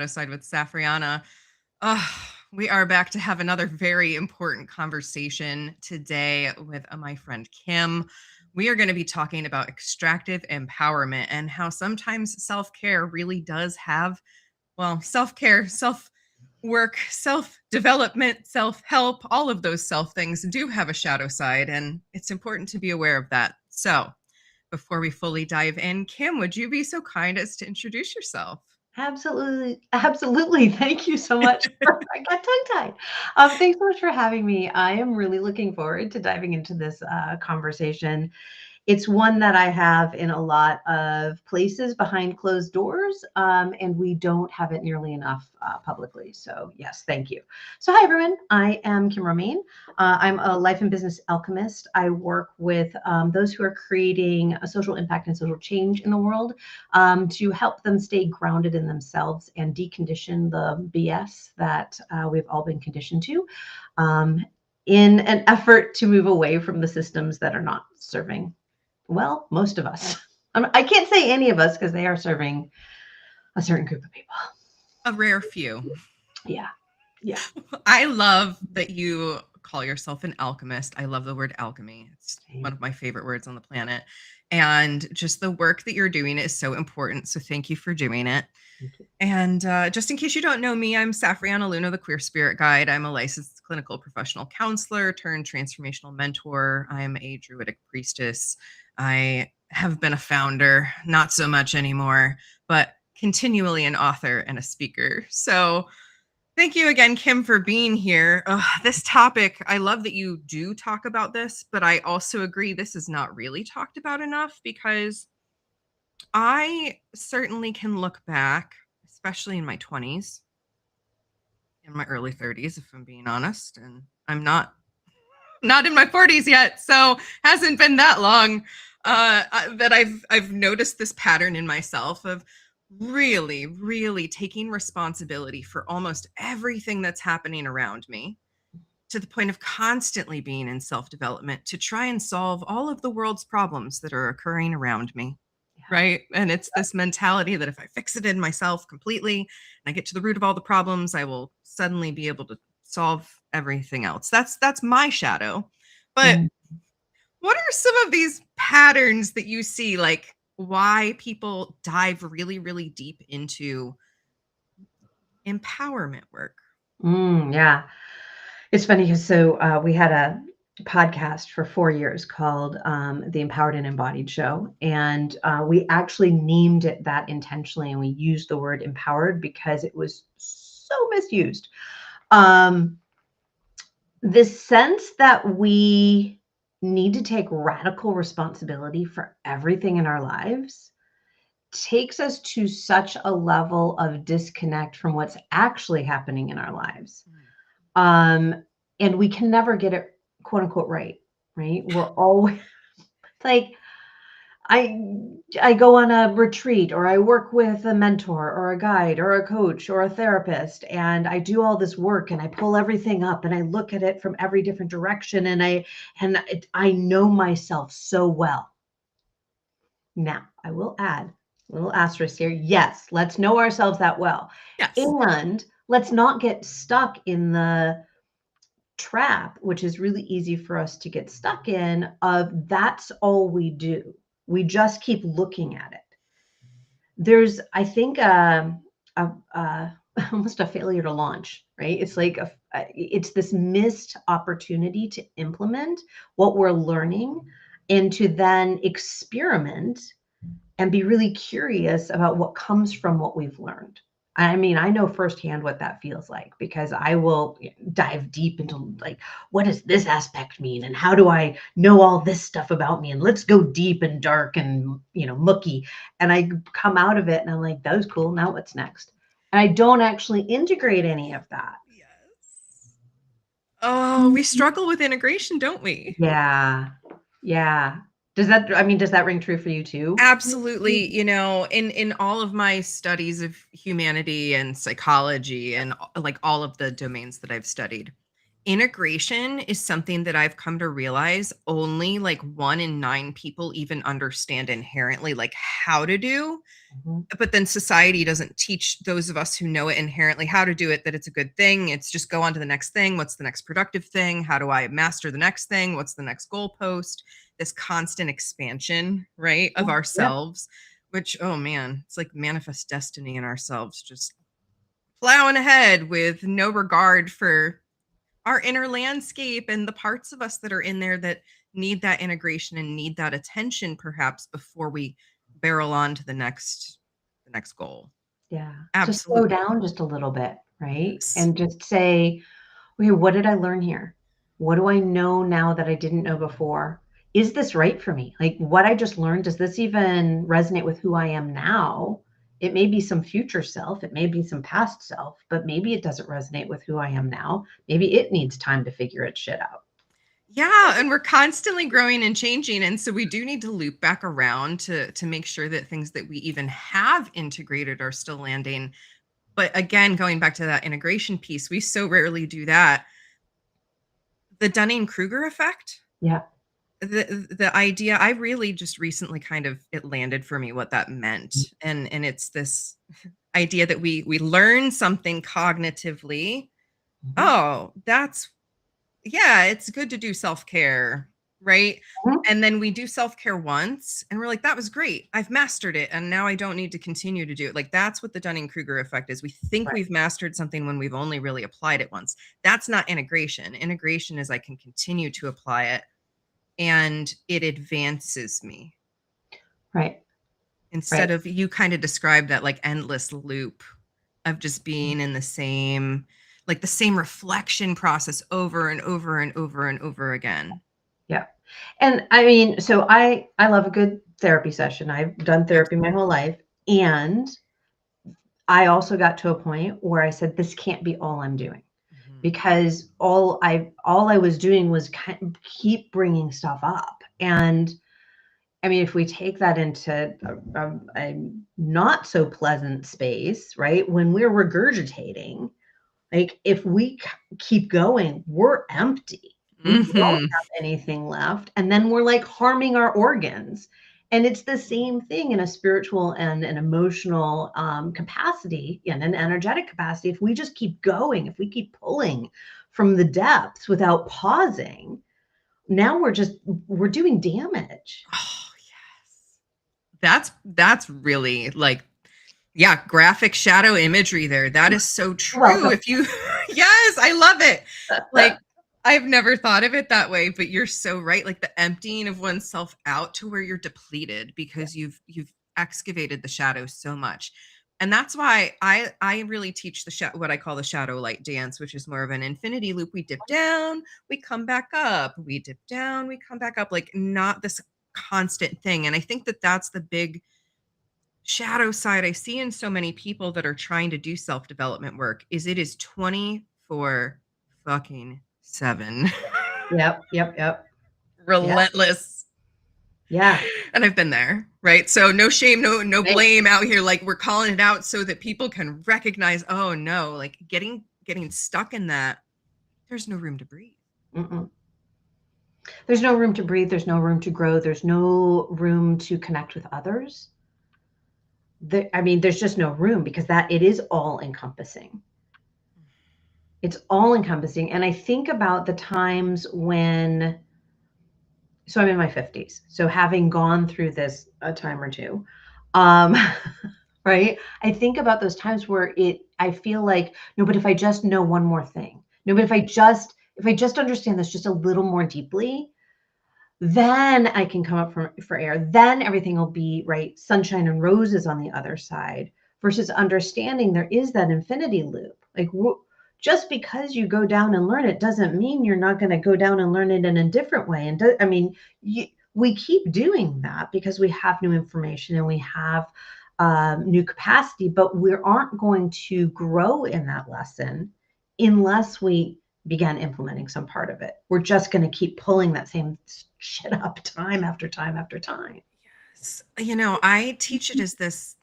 Aside with Safrianna. Uh, we are back to have another very important conversation today with my friend Kim. We are going to be talking about extractive empowerment and how sometimes self-care really does have, well, self-care, self-work, self-development, self-help, all of those self things do have a shadow side, and it's important to be aware of that. So before we fully dive in, Kim, would you be so kind as to introduce yourself? Absolutely, absolutely. Thank you so much. I got tongue-tied. Thanks so much for having me. I am really looking forward to diving into this conversation. It's one that I have in a lot of places behind closed doors, and we don't have it nearly enough publicly. So, yes, thank you. So, hi, everyone. I am Kim Romain. I'm a life and business alchemist. I work with those who are creating a social impact and social change in the world to help them stay grounded in themselves and decondition the BS that we've all been conditioned to. In an effort to move away from the systems that are not serving, well, most of us. I can't say any of us because they are serving a certain group of people. A rare few. Yeah. Yeah. I love that you call yourself an alchemist. I love the word alchemy. It's one of my favorite words on the planet. And just the work that you're doing is so important. So thank you for doing it. Thank you. And just in case you don't know me, I'm Safrianna Luna, the Queer Spirit Guide. I'm a licensed clinical professional counselor turned transformational mentor. I'm a druidic priestess. I have been a founder, not so much anymore, but continually an author and a speaker. So thank you again, Kim, for being here. This topic, I love that you do talk about this, but I also agree this is not really talked about enough because I certainly can look back, especially in my 20s, in my early 30s, if I'm being honest, and I'm not in my 40s yet, so hasn't been that long that I've noticed this pattern in myself of really, really taking responsibility for almost everything that's happening around me, to the point of constantly being in self-development to try and solve all of the world's problems that are occurring around me. Yeah. Right. And it's this mentality that if I fix it in myself completely and I get to the root of all the problems, I will suddenly be able to solve everything else. That's my shadow. But Mm. what are some of these patterns that you see, like why people dive really, really deep into empowerment work? Yeah. It's funny because we had a podcast for 4 years called the Empowered and Embodied Show. And we actually named it that intentionally. And we used the word empowered because it was so misused. This sense that we need to take radical responsibility for everything in our lives takes us to such a level of disconnect from what's actually happening in our lives. Um, and we can never get it quote unquote right. We're always like, I go on a retreat or I work with a mentor or a guide or a coach or a therapist, and I do all this work and I pull everything up and I look at it from every different direction, and I know myself so well. Now, I will add a little asterisk here. Yes, let's know ourselves that well. Yes. And let's not get stuck in the trap, which is really easy for us to get stuck in, of that's all we do. We just keep looking at it. There's, I think, almost a failure to launch, right? It's like it's this missed opportunity to implement what we're learning and to then experiment and be really curious about what comes from what we've learned. I mean, I know firsthand what that feels like because I will dive deep into like, what does this aspect mean? And how do I know all this stuff about me? And let's go deep and dark and, mucky. And I come out of it and I'm like, that was cool. Now what's next? And I don't actually integrate any of that. Yes. Oh, we struggle with integration, don't we? Yeah. Yeah. Does that ring true for you too? Absolutely. In all of my studies of humanity and psychology and like all of the domains that I've studied, integration is something that I've come to realize only like 1 in 9 people even understand inherently, like how to do. Mhm. But then society doesn't teach those of us who know it inherently how to do it, that it's a good thing. It's just go on to the next thing. What's the next productive thing? How do I master the next thing? What's the next goalpost? This constant expansion, right, of Yeah, yeah, ourselves, which, oh man, it's like manifest destiny in ourselves, just plowing ahead with no regard for our inner landscape and the parts of us that are in there that need that integration and need that attention perhaps before we barrel on to the next goal. yeah. To slow Absolutely. down just a little bit, right? Yes. And just say, "Okay, what did I learn here? What do I know now that I didn't know before? Is this right for me? Like, what I just learned, does this even resonate with who I am now?" It may be some future self, it may be some past self, but maybe it doesn't resonate with who I am now. Maybe it needs time to figure its shit out. Yeah, and we're constantly growing and changing, and so we do need to loop back around to make sure that things that we even have integrated are still landing. But again, going back to that integration piece, we so rarely do that. The Dunning-Kruger effect, Yeah. the idea, I really just recently kind of it landed for me what that meant. And it's this idea that we learn something cognitively. Mhm. Oh, that's yeah, it's good to do self-care, right? Mhm. And then we do self-care once and we're like, that was great. I've mastered it. And now I don't need to continue to do it. Like that's what the Dunning-Kruger effect is. We think Right. we've mastered something when we've only really applied it once. That's not integration. Integration is I can continue to apply it and it advances me. Right. Instead Right. of you kind of describe that like endless loop of just being in the same like the same reflection process over and over and over and over again. Yeah. And I mean, so I love a good therapy session. I've done therapy my whole life, and I also got to a point where I said, "This can't be all I'm doing," Mhm. because all I was doing was keep bringing stuff up. And I mean, if we take that into a not so pleasant space, right? When we're regurgitating, like if we keep going, we're empty. We don't Mhm. have anything left. And then we're like harming our organs. And it's the same thing in a spiritual and an emotional capacity and an energetic capacity. If we just keep going, if we keep pulling from the depths without pausing, now we're doing damage. Oh, yes. That's really like yeah, graphic shadow imagery there. That is so You're true. welcome. If you yes, I love it. Like I've never thought of it that way, but you're so right. Like the emptying of oneself out to where you're depleted because you've excavated the shadow so much. And that's why I really teach what I call the shadow light dance, which is more of an infinity loop. We dip down, we come back up. We dip down, we come back up. Like not this constant thing. And I think that that's the big shadow side I see in so many people that are trying to do self-development work is it is 24 fucking 7. Yep, yep, yep. Yeah, Relentless. yeah. And I've been there, right? So no shame, no Right. blame out here. Like we're calling it out so that people can recognize, oh no, like getting stuck in that, there's no room to breathe. Mm-mm. There's no room to breathe. There's no room to grow. There's no room to connect with others. I mean, there's just no room because that it is all encompassing. It's all encompassing. And I think about the times when, so I'm in my 50s. So having gone through this a time or two, um, right? I think about those times where I feel like, no, but if I just know one more thing, no, but if I just understand this just a little more deeply, then I can come up for air. Then everything will be right, sunshine and roses on the other side, versus understanding there is that infinity loop. Like just because you go down and learn it doesn't mean you're not going to go down and learn it in a different way. And I mean, we keep doing that because we have new information and we have new capacity, but we aren't going to grow in that lesson unless we began implementing some part of it. We're just going to keep pulling that same shit up time after time after time. You know, I teach it as this.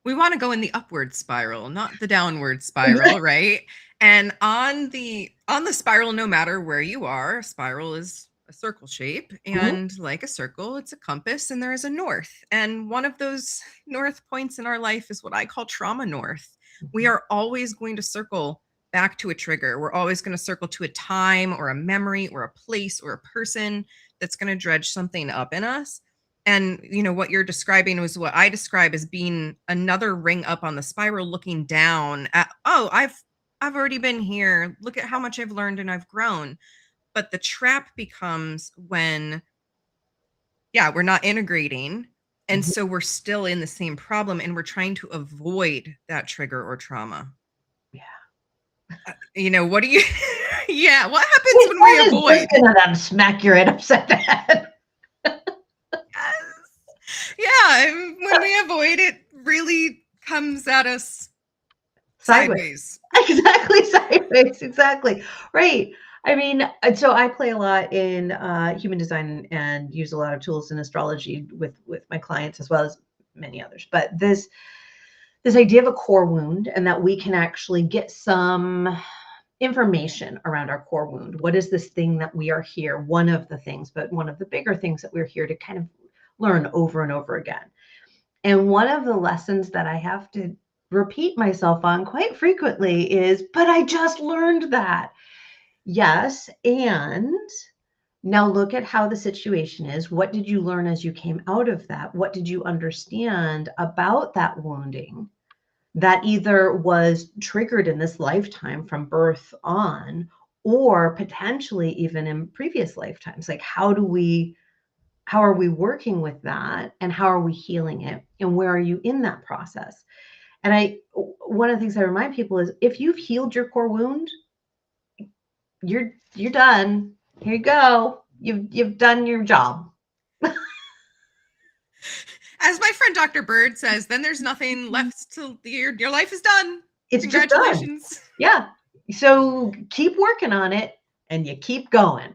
we want to go in the upward spiral, not the downward spiral, right? And on the spiral, no matter where you are, a spiral is a circle shape, Mhm. and like a circle, it's a compass, and there is a north. And one of those north points in our life is what I call trauma north. We are always going to circle back to a trigger. We're always going to circle to a time or a memory or a place or a person that's going to dredge something up in us. And what you're describing was what I describe as being another ring up on the spiral, looking down at, oh, I've already been here. Look at how much I've learned and I've grown. But the trap becomes when, yeah, we're not integrating. And Mhm. so we're still in the same problem, and we're trying to avoid that trigger or trauma. What do you, yeah, what happens Which when we one is just avoid? gonna smack your head upside the head? Yes. Yeah. And when we avoid, it really comes at us Sideways. sideways. Exactly, sideways, exactly. Right. I mean, and so I play a lot in human design and use a lot of tools in astrology with my clients as well as many others. But this idea of a core wound and that we can actually get some information around our core wound. What is this thing that we are here? One of the things, but one of the bigger things that we're here to kind of learn over and over again. And one of the lessons that I have to repeat myself on quite frequently is, but I just learned that. Yes. And now look at how the situation is. What did you learn as you came out of that? What did you understand about that wounding that either was triggered in this lifetime from birth on, or potentially even in previous lifetimes? Like, how are we working with that, and how are we healing it, and where are you in that process? And one of the things I remind people is, if you've healed your core wound, you're done. Here you go. You've done your job. As my friend Dr. Bird says, then there's nothing left till your life is done. It's just done. Congratulations. Yeah. So keep working on it and you keep going.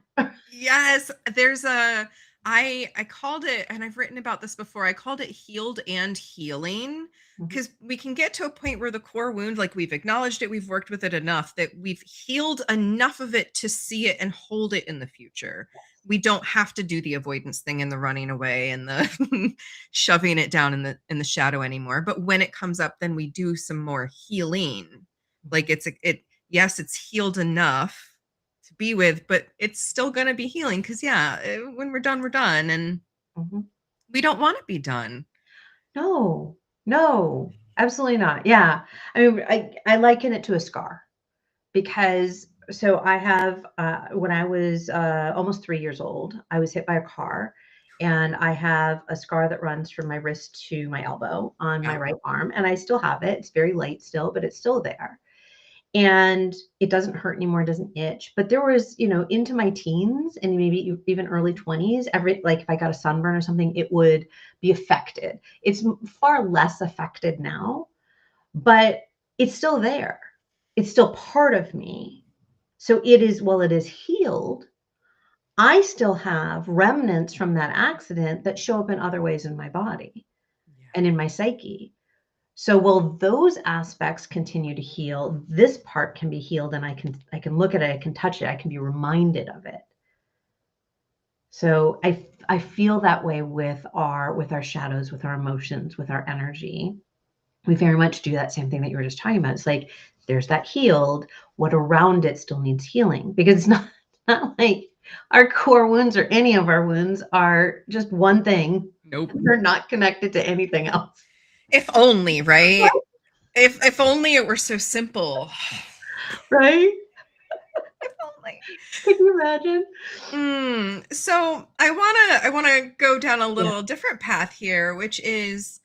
Yes, there's a I called it, and I've written about this before. I called it healed and healing, Mhm. because we can get to a point where the core wound, like, we've acknowledged it, we've worked with it enough that we've healed enough of it to see it and hold it in the future. We don't have to do the avoidance thing and the running away and the shoving it down in the shadow anymore. But when it comes up, then we do some more healing. Like, yes, it's healed enough to be with, but it's still going to be healing, because, yeah, when we're done, we're done. And Mhm. we don't want to be done. No, no, absolutely not. Yeah. I mean, I liken it to a scar because so I have, when I was almost 3 years old, I was hit by a car, and I have a scar that runs from my wrist to my elbow on my Yeah. right arm. And I still have it. It's very light still, but it's still there. And it doesn't hurt anymore, it doesn't itch. But there was, into my teens and maybe even early 20s, like if I got a sunburn or something, it would be affected. It's far less affected now, but it's still there. It's still part of me. So it is, while it is healed, I still have remnants from that accident that show up in other ways in my body Yeah. and in my psyche. So while those aspects continue to heal, this part can be healed, and I can look at it, I can touch it, I can be reminded of it. So I feel that way with our shadows, with our emotions, with our energy. We very much do that same thing that you were just talking about. It's like there's that healed, what around it still needs healing, because it's not like our core wounds or any of our wounds are just one thing. Nope. They're not connected to anything else. If only, right? If only it were so simple. Right? If only. Can you imagine? So I wanna go down a Yeah. little different path here, which is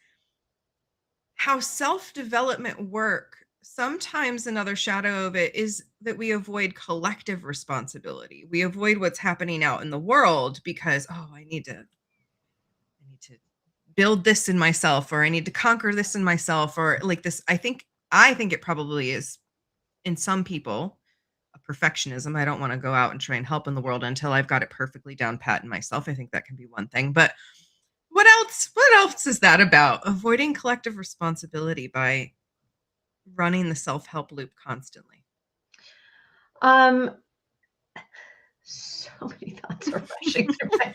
how self-development work. Sometimes another shadow of it is that we avoid collective responsibility. We avoid what's happening out in the world because, oh, I need to build this in myself, or I need to conquer this in myself, or like this. I think it probably is, in some people, a perfectionism. I don't want to go out and try and help in the world until I've got it perfectly down pat in myself. I think that can be one thing. But What else is that about? Avoiding collective responsibility by running the self-help loop constantly. Um, so many thoughts are rushing through my head.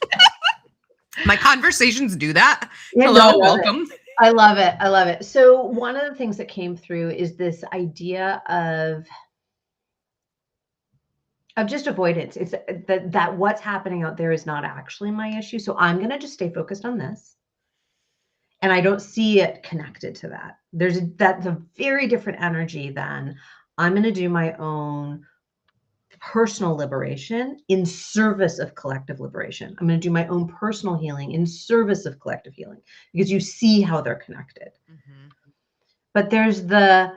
My conversations do that. Yeah, no, I Hello, love it. welcome. I love it. I love it. So one of the things that came through is this idea of just avoidance. It's that what's happening out there is not actually my issue. So I'm going to just stay focused on this. And I don't see it connected to that. That's a very different energy than I'm going to do my own personal liberation in service of collective liberation. I'm going to do my own personal healing in service of collective healing, because you see how they're connected. Mm-hmm. But there's the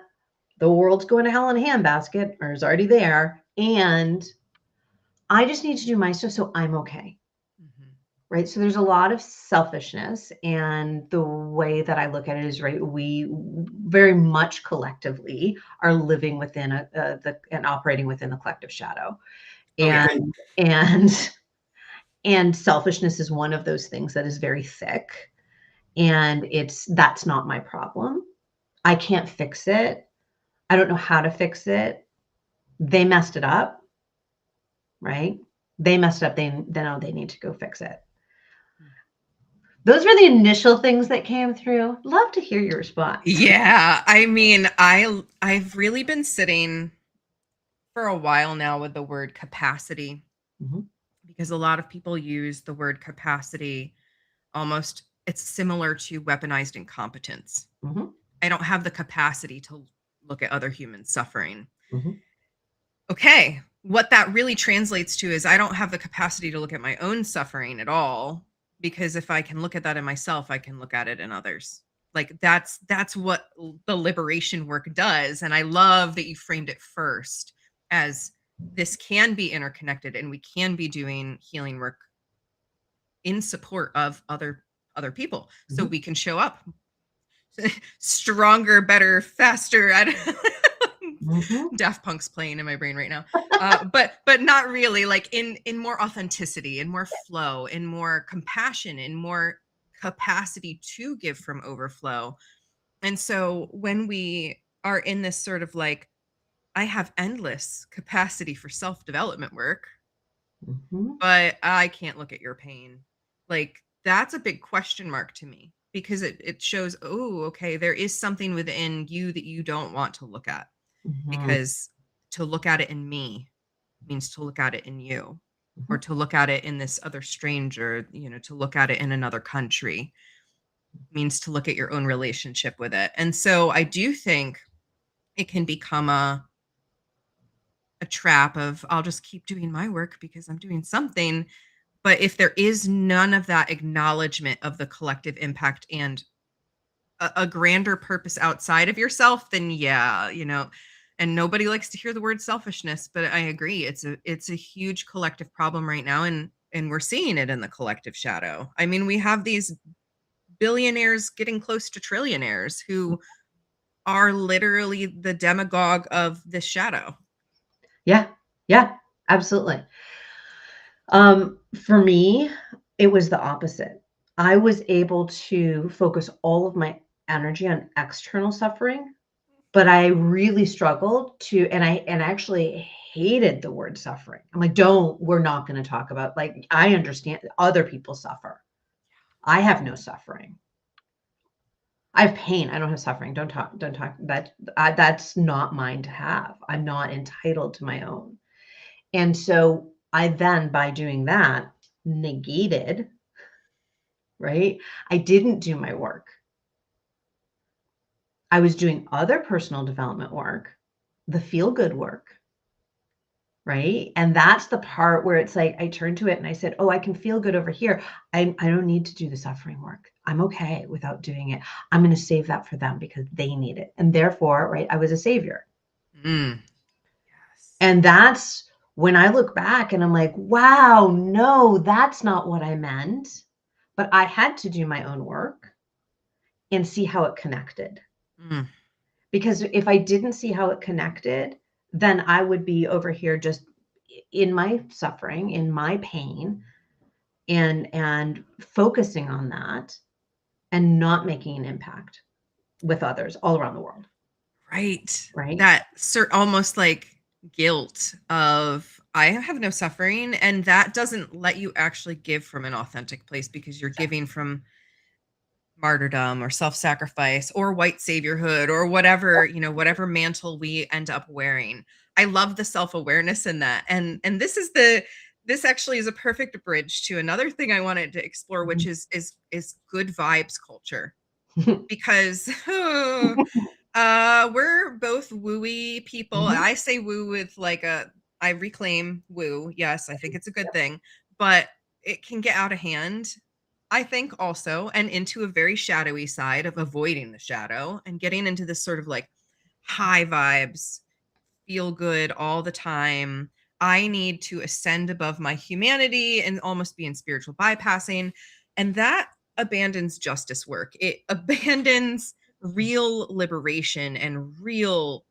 world's going to hell in a handbasket, or is already there, and I just need to do my stuff so I'm okay. Mm-hmm. Right? So there's a lot of selfishness, and the way that I look at it is, right, we very much collectively are living within and operating within the collective shadow. And and selfishness is one of those things that is very thick, and that's not my problem. I can't fix it. I don't know how to fix it. They messed it up, right? They messed up. They know they need to go fix it. Those were the initial things that came through. Love to hear your response. Yeah, I mean, I've really been sitting for a while now with the word capacity, mm-hmm. because a lot of people use the word capacity almost, it's similar to weaponized incompetence. Mm-hmm. I don't have the capacity to look at other humans suffering. Mm-hmm. Okay, what that really translates to is I don't have the capacity to look at my own suffering at all, because if I can look at that in myself, I can look at it in others. Like that's what the liberation work does. And I love that you framed it first as this can be interconnected, and we can be doing healing work in support of other people. Mm-hmm. So we can show up stronger, better, faster. Mm-hmm. Daft Punk's playing in my brain right now, but not really. Like in more authenticity, in more flow, in more compassion, in more capacity to give from overflow. And so when we are in this sort of like, I have endless capacity for self-development work, mm-hmm. but I can't look at your pain. Like that's a big question mark to me, because it shows, oh, okay, there is something within you that you don't want to look at. Mm-hmm. Because to look at it in me means to look at it in you, mm-hmm. or to look at it in this other stranger, to look at it in another country means to look at your own relationship with it. And so I do think it can become a trap of, I'll just keep doing my work because I'm doing something. But if there is none of that acknowledgement of the collective impact and a grander purpose outside of yourself, then yeah, and nobody likes to hear the word selfishness, but I agree. It's a huge collective problem right now. And we're seeing it in the collective shadow. I mean, we have these billionaires getting close to trillionaires who are literally the demagogue of this shadow. Yeah, absolutely. For me, it was the opposite. I was able to focus all of my energy on external suffering, but I really struggled to, and I actually hated the word suffering. I'm like, we're not going to talk about, like, I understand other people suffer. I have no suffering. I have pain. I don't have suffering. Don't talk that's not mine to have. I'm not entitled to my own. And so I then, by doing that, negated, right? I didn't do my work. I was doing other personal development work, the feel-good work, right? And that's the part where it's like, I turned to it and I said, oh, I can feel good over here. I don't need to do the suffering work. I'm okay without doing it. I'm going to save that for them because they need it. And therefore, right, I was a savior. Yes. And that's when I look back and I'm like, wow, no, that's not what I meant. But I had to do my own work and see how it connected. Mm. Because if I didn't see how it connected, then I would be over here just in my suffering, in my pain, and focusing on that and not making an impact with others all around the world. Right. Right. That almost like guilt of I have no suffering, and that doesn't let you actually give from an authentic place because you're giving from martyrdom or self-sacrifice or white saviorhood or whatever, whatever mantle we end up wearing. I love the self-awareness in that. And this actually is a perfect bridge to another thing I wanted to explore, which is good vibes culture. Because we're both wooey people. Mhm. I say woo with like I reclaim woo. Yes, I think it's a good thing, but it can get out of hand, I think, also, and into a very shadowy side of avoiding the shadow and getting into this sort of like high vibes, feel good all the time. I need to ascend above my humanity and almost be in spiritual bypassing. And that abandons justice work. It abandons real liberation and real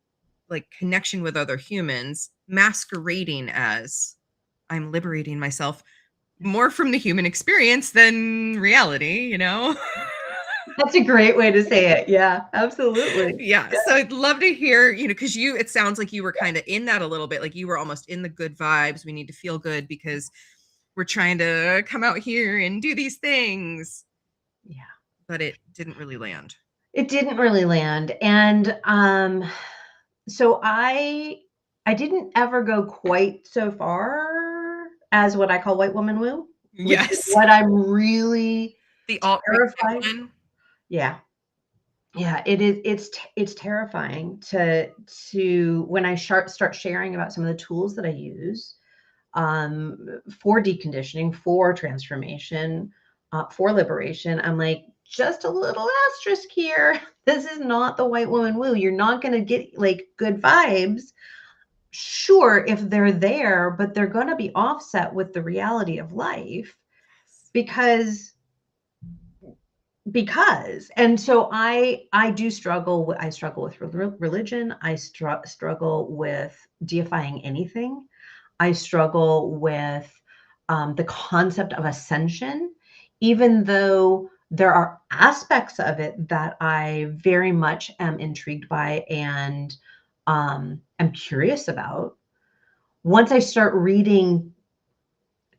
like connection with other humans, masquerading as I'm liberating myself more from the human experience than reality, That's a great way to say it. Yeah, absolutely. Yeah. So I'd love to hear, because it sounds like you were kind of in that a little bit, like you were almost in the good vibes. We need to feel good because we're trying to come out here and do these things. Yeah. But it didn't really land. It didn't really land. And so I didn't ever go quite so far as what I call white woman woo, which is Yes. what I'm really The alt-right terrified. one. Yeah. Yeah, it is. It's terrifying to when I start sharing about some of the tools that I use for deconditioning, for transformation, for liberation. I'm like, just a little asterisk here. This is not the white woman woo. You're not going to get like good vibes. Sure, if they're there, but they're going to be offset with the reality of life because and so I do struggle. I struggle with religion. I struggle with deifying anything. I struggle with the concept of ascension, even though there are aspects of it that I very much am intrigued by and am curious about. Once I start reading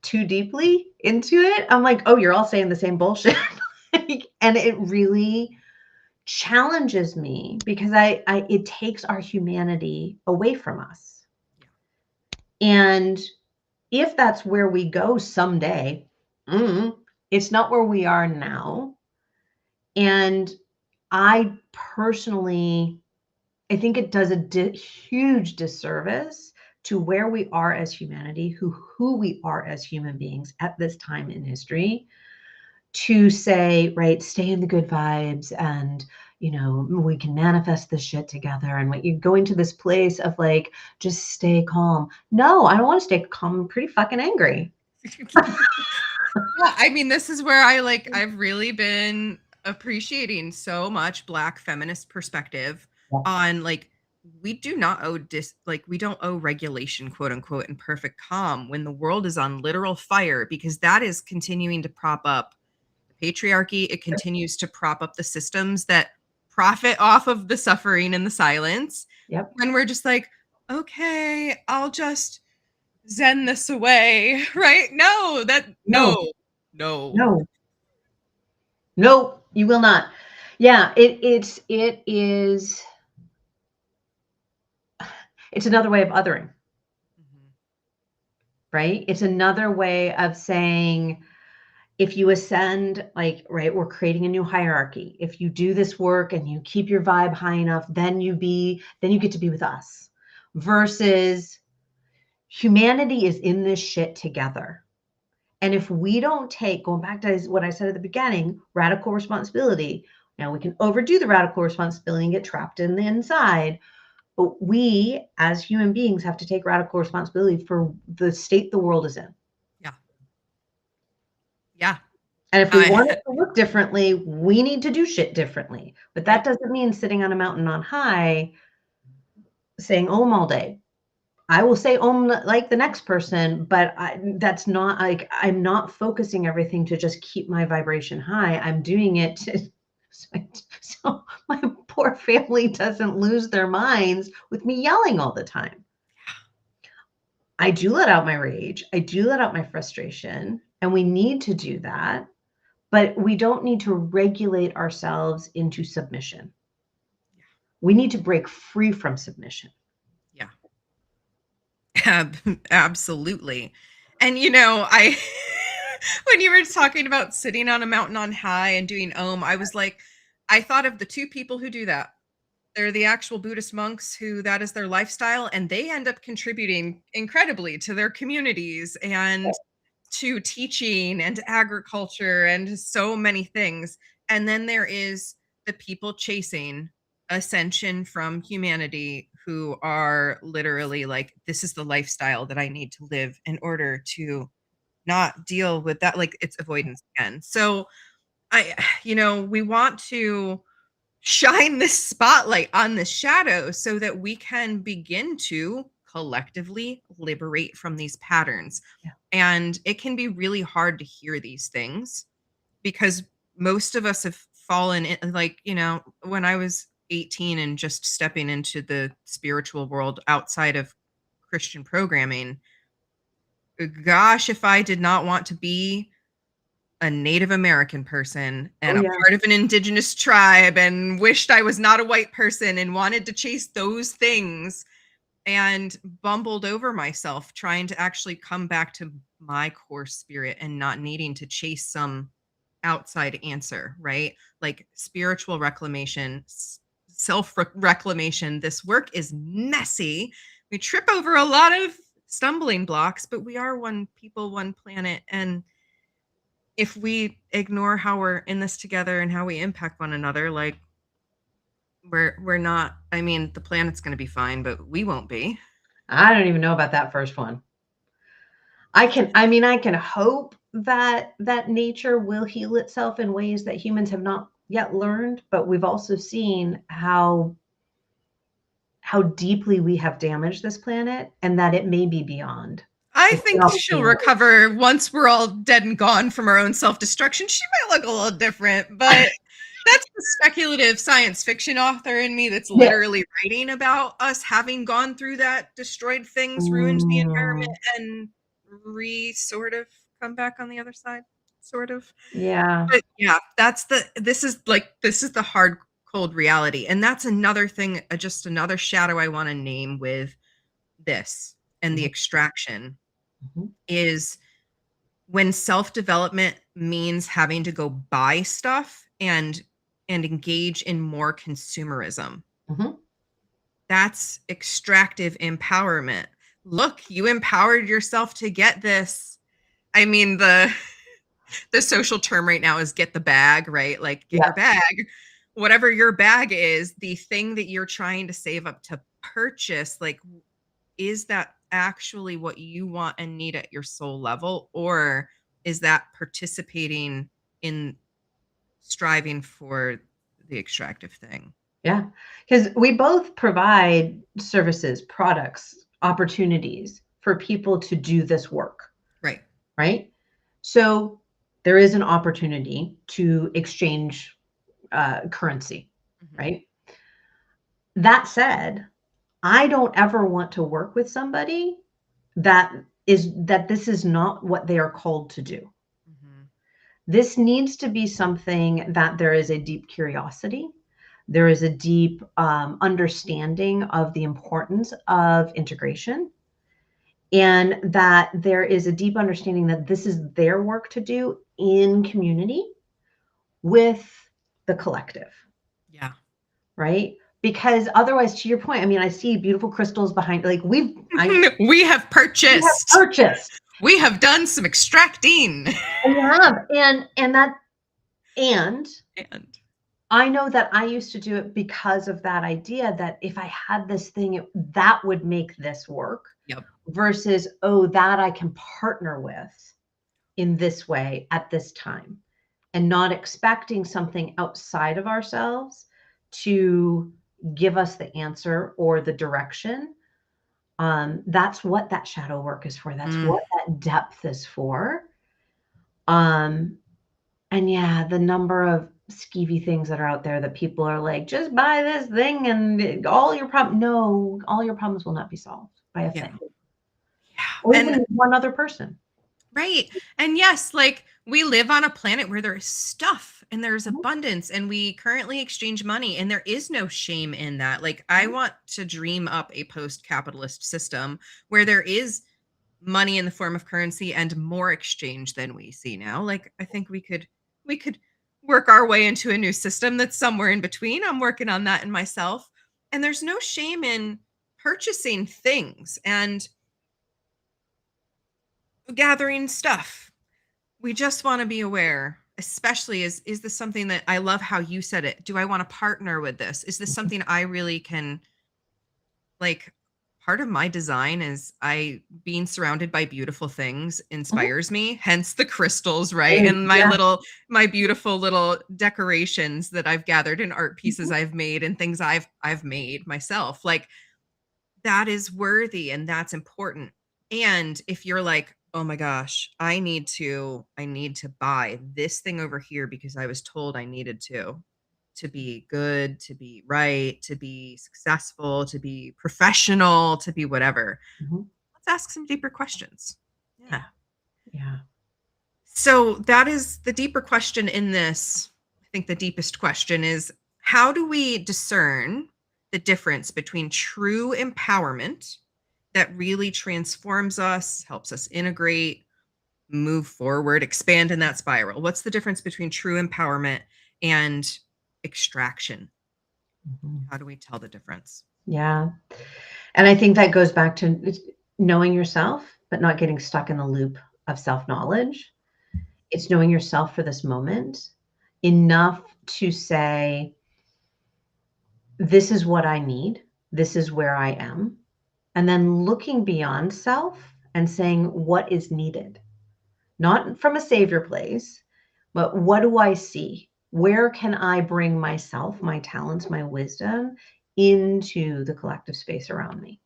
too deeply into it, I'm like, oh, you're all saying the same bullshit. And it really challenges me because I it takes our humanity away from us. And if that's where we go someday, it's not where we are now. And I personally, I think it does a huge disservice to where we are as humanity, who we are as human beings at this time in history, to say, right, stay in the good vibes and we can manifest this shit together. And what you go into this place of like, just stay calm. No, I don't want to stay calm. I'm pretty fucking angry. Yeah, I mean, this is where I've really been appreciating so much Black feminist perspective on like we do not owe we don't owe regulation, quote unquote, and perfect calm when the world is on literal fire, because that is continuing to prop up the patriarchy. It continues to prop up the systems that profit off of the suffering and the silence. Yep. When we're just like, okay, I'll just zen this away, right? No, No, you will not. Yeah, it is. It's another way of othering, right? It's another way of saying, if you ascend, like, right, we're creating a new hierarchy. If you do this work and you keep your vibe high enough, then you get to be with us. Versus humanity is in this shit together. And if we don't take, going back to what I said at the beginning, radical responsibility. Now we can overdo the radical responsibility and get trapped in the inside. But we, as human beings, have to take radical responsibility for the state the world is in. Yeah. Yeah. And if we want it to look differently, we need to do shit differently. But that doesn't mean sitting on a mountain on high saying Om all day. I will say om like the next person, but that's not like, I'm not focusing everything to just keep my vibration high. I'm doing it to, so my poor family doesn't lose their minds with me yelling all the time. I do let out my rage. I do let out my frustration, and we need to do that, but we don't need to regulate ourselves into submission. We need to break free from submission. Yeah. Absolutely. And I when you were talking about sitting on a mountain on high and doing I was like, I thought of the two people who do that. They're the actual Buddhist monks who that is their lifestyle, and they end up contributing incredibly to their communities and to teaching and agriculture and so many things. And then there is the people chasing ascension from humanity who are literally like, this is the lifestyle that I need to live in order to not deal with that. Like, it's avoidance again. So we want to shine this spotlight on the shadow so that we can begin to collectively liberate from these patterns. Yeah. And it can be really hard to hear these things because most of us have fallen in, like, when I was 18 and just stepping into the spiritual world outside of Christian programming, gosh, if I did not want to be a Native American person Oh, and a yeah. part of an indigenous tribe and wished I was not a white person and wanted to chase those things and bumbled over myself trying to actually come back to my core spirit and not needing to chase some outside answer, right? Like spiritual reclamation, self reclamation. This work is messy. We trip over a lot of stumbling blocks, but we are one people, one planet. And if we ignore how we're in this together and how we impact one another, like we're not, I mean, the planet's going to be fine, but we won't be. I don't even know about that first one. I can hope that nature will heal itself in ways that humans have not yet learned, but we've also seen how deeply we have damaged this planet and that it may be beyond. I It's think not she'll beyond. recover once we're all dead and gone from our own self-destruction. She might look a little different, but that's the speculative science fiction author in me that's Yeah. literally writing about us having gone through that, destroyed things, ruined the environment, Mm, and sort of come back on the other side, sort of. yeah. But yeah, this is the hard, cold reality. And that's another thing, just another shadow I want to name with this and the Mhm, extraction mhm, is when self-development means having to go buy stuff and engage in more consumerism. mhm. That's extractive empowerment. Look, you empowered yourself to get this. I mean, the social term right now is get the bag, right? Like get Yeah. your bag. Whatever your bag is, the thing that you're trying to save up to purchase, like is that actually what you want and need at your soul level? Or is that participating in striving for the extractive thing? Yeah. Because we both provide services, products, opportunities for people to do this work, Right. right? So there is an opportunity to exchange currency, Mhm. right? That said, I don't ever want to work with somebody that this is not what they are called to do. Mhm. This needs to be something that there is a deep curiosity. There is a deep understanding of the importance of integration, and that there is a deep understanding that this is their work to do in community with the collective, Yeah. right? Because otherwise, to your point, I mean, I see beautiful crystals behind, like We have we have purchased. purchased, We have done some extracting. and we have, and And I know that I used to do it because of that idea that if I had this thing, that would make this work yep. versus, oh, that I can partner with in this way at this time and not expecting something outside of ourselves to give us the answer or the direction. That's what that shadow work is for. That's what that depth is for. And yeah, the number of skeevy things that are out there that people are like, just buy this thing and all your problems will not be solved by a Yeah. thing. Yeah. Or And even one other person. right. And yes, like we live on a planet where there's stuff and there's Mhm, abundance and we currently exchange money and there is no shame in that. Like I mhm, want to dream up a post-capitalist system where there is money in the form of currency and more exchange than we see now. Like I think we could work our way into a new system that's somewhere in between. I'm working on that in myself. And there's no shame in purchasing things and gathering stuff. We just want to be aware, especially is this something that I love how you said it. Do I want to partner with this? Is this mhm, something I really can like part of my design is I being surrounded by beautiful things mhm. inspires me, hence the crystals, right? Oh, And yeah. my beautiful little decorations that I've gathered and art pieces Mhm, I've made and things I've made myself. Like that is worthy and that's important. And if you're like, "Oh my gosh, I need to buy this thing over here because I was told I needed to be good, to be right, to be successful, to be professional, to be whatever." mhm. Let's ask some deeper questions. Yeah, Yeah. yeah. So that is the deeper question in this. I think the deepest question is how do we discern the difference between true empowerment that really transforms us, helps us integrate, move forward, expand in that spiral? What's the difference between true empowerment and extraction? Mhm. How do we tell the difference? Yeah. And I think that goes back to knowing yourself, but not getting stuck in the loop of self-knowledge. It's knowing yourself for this moment enough to say, "This is what I need. This is where I am." And then looking beyond self and saying, "What is needed?" Not from a savior place, but what do I see? Where can I bring myself, my talents, my wisdom into the collective space around me?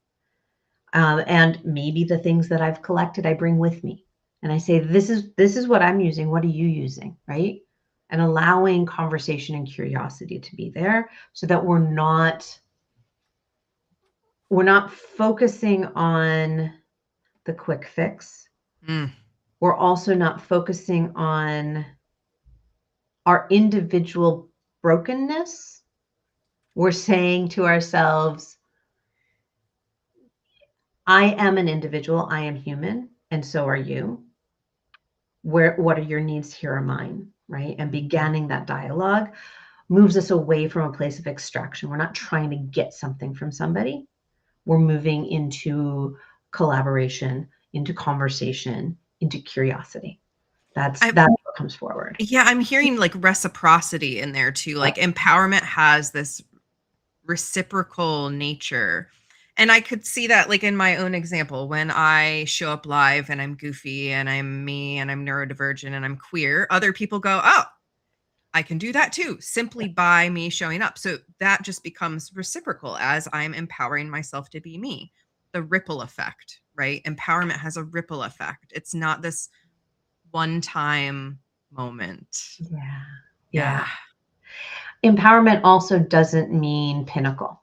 And maybe the things that I've collected, I bring with me, and I say, "This is what I'm using. What are you using?" Right? And allowing conversation and curiosity to be there, so that we're not focusing on the quick fix. Mm. We're also not focusing on our individual brokenness. We're saying to ourselves, "I am an individual, I am human, and so are you. What are your needs? Here are mine." Right? And beginning that dialogue moves us away from a place of extraction. We're not trying to get something from somebody. We're moving into collaboration, into conversation, into curiosity. That's I that's what comes forward. Yeah, I'm hearing like reciprocity in there too. Yep. Like empowerment has this reciprocal nature. And I could see that like in my own example when I show up live and I'm goofy and I'm me and I'm neurodivergent and I'm queer, other people go, "Oh, I can do that too," simply by me showing up. So that just becomes reciprocal as I'm empowering myself to be me. The ripple effect, right? Empowerment has a ripple effect. It's not this one time moment. Yeah. Yeah. Yeah. Empowerment also doesn't mean pinnacle,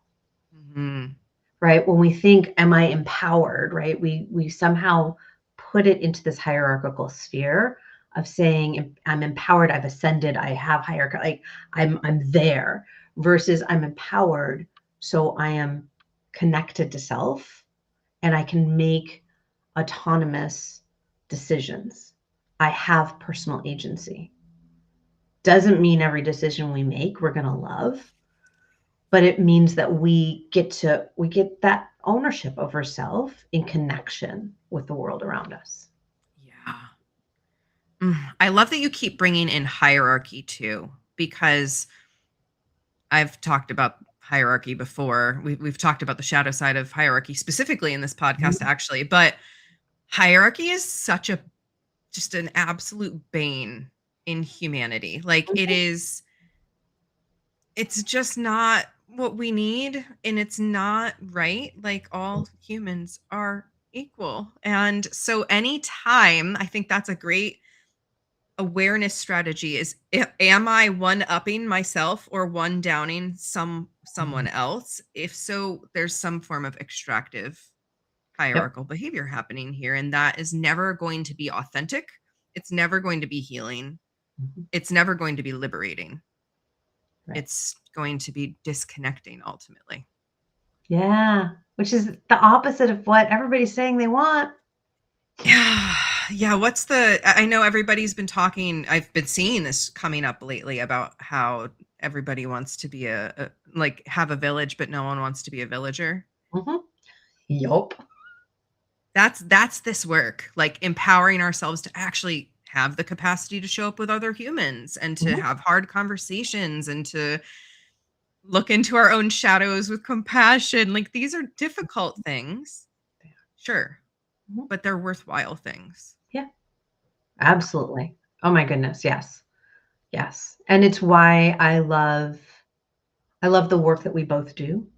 Mhm. right? When we think, "Am I empowered?" Right? We somehow put it into this hierarchical sphere of saying, "I'm empowered, I've ascended, I have hierarchy, like I'm there," versus "I'm empowered, so I am connected to self and I can make autonomous decisions. I have personal agency." Doesn't mean every decision we make we're going to love, but it means that we get that ownership over self in connection with the world around us. Yeah. I love that you keep bringing in hierarchy too, because I've talked about hierarchy before. We've talked about the shadow side of hierarchy specifically in this podcast, Mhm. actually. But hierarchy is such a just an absolute bane in humanity. Like it's just not. what we need, and it's not right. Like, all humans are equal. And so anytime, I think that's a great awareness strategy is, am I one upping myself or one downing someone else? If so, there's some form of extractive Yep. hierarchical behavior happening here, and that is never going to be authentic. It's never going to be healing. Mhm. It's never going to be liberating. Right. It's going to be disconnecting ultimately. Yeah, which is the opposite of what everybody's saying they want. Yeah. Yeah. What's I know everybody's been talking, I've been seeing this coming up lately about how everybody wants to be like have a village, but no one wants to be a villager. Mhm. Yup. That's this work, like empowering ourselves to actually have the capacity to show up with other humans and to Mhm. have hard conversations and to look into our own shadows with compassion. Like, these are difficult things, sure, Mhm. but they're worthwhile things. Yeah, absolutely. Oh my goodness, yes. Yes, and it's why I love the work that we both do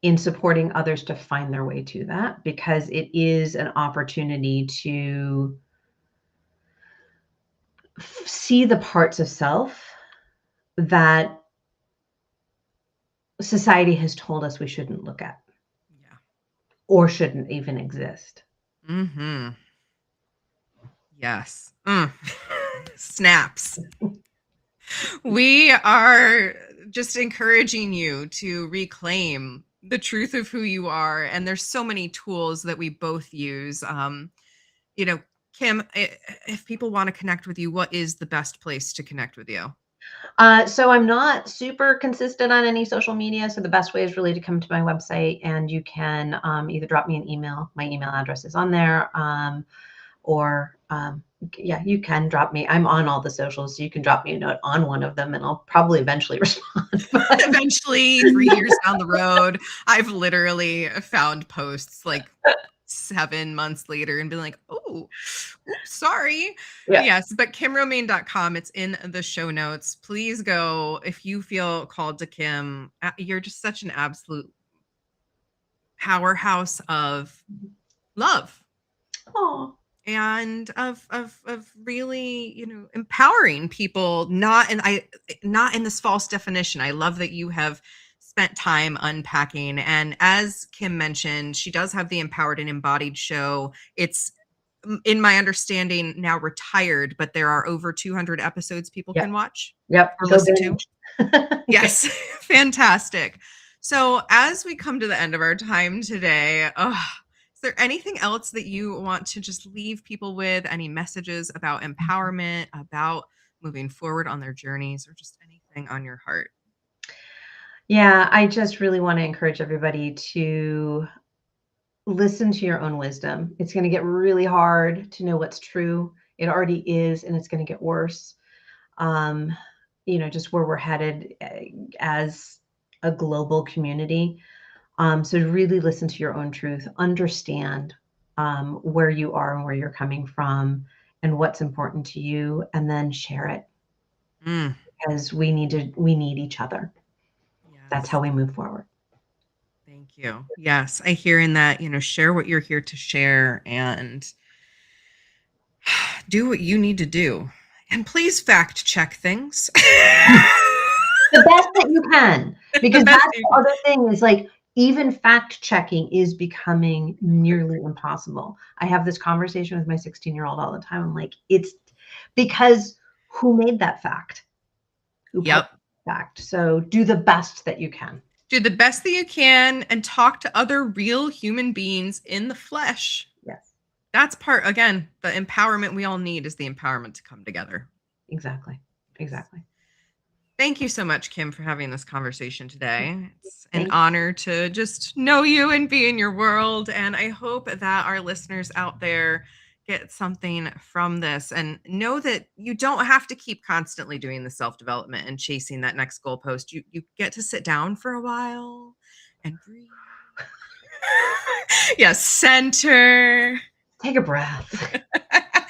in supporting others to find their way to that, because it is an opportunity to see the parts of self that society has told us we shouldn't look at Yeah. or shouldn't even exist. Mhm. Yes. Mm. Snaps. We are just encouraging you to reclaim the truth of who you are, and there's so many tools that we both use. You know, Kim, if people want to connect with you, what is the best place to connect with you? So I'm not super consistent on any social media. So the best way is really to come to my website, and you can either drop me an email. My email address is on there, or yeah, you can drop me. I'm on all the socials, so you can drop me a note on one of them, and I'll probably eventually respond. But Eventually, 3 years down the road, I've literally found posts like 7 months later and been like, oh, oops, sorry. yeah, Yes, but kimromain.com, it's in the show notes. Please go if you feel called to Kim. You're just such an absolute powerhouse of love oh, and of really, empowering people, not in this false definition. I love that you have spent time unpacking, and as Kim mentioned, she does have the Empowered and Embodied show. It's, in my understanding, now retired, but there are over 200 episodes people can yep, watch yep. or Go listen to. binge. Yeah. Yes. Fantastic. So, as we come to the end of our time today, is there anything else that you want to just leave people with? Any messages about empowerment, about moving forward on their journeys, or just anything on your heart? Yeah, I just really want to encourage everybody to listen to your own wisdom. It's going to get really hard to know what's true. It already is, and it's going to get worse. Um, just where we're headed as a global community. So really listen to your own truth, understand where you are and where you're coming from and what's important to you, and then share it, Mm, because we need each other. That's yes. how we move forward. Thank you. Yes. I hear in that, share what you're here to share and do what you need to do. And please fact check things. The best that you can, The because best that's you the other thing is, like, even fact checking is becoming nearly impossible. I have this conversation with my 16-year-old all the time. I'm like, it's because who made that fact? Who published Yep. that fact? So do the best that you can. Do the best that you can and talk to other real human beings in the flesh. Yes, That's part, again, the empowerment we all need is the empowerment to come together. exactly. Yes. Exactly. Thank you so much, Kim, for having this conversation today. It's an Thank honor to just know you and be in your world. And I hope that our listeners out there get something from this and know that you don't have to keep constantly doing the self-development and chasing that next goalpost. You get to sit down for a while and breathe. Yes, center. Take a breath.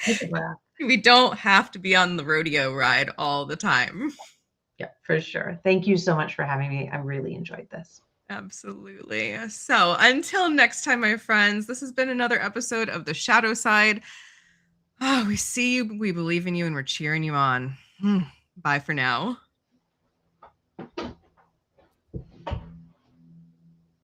Take a breath. We don't have to be on the rodeo ride all the time. Yeah, for sure. Thank you so much for having me. I really enjoyed this. Absolutely. So until next time, my friends, this has been another episode of The Shadow Side. We see you, we believe in you, and we're cheering you on. Bye for now.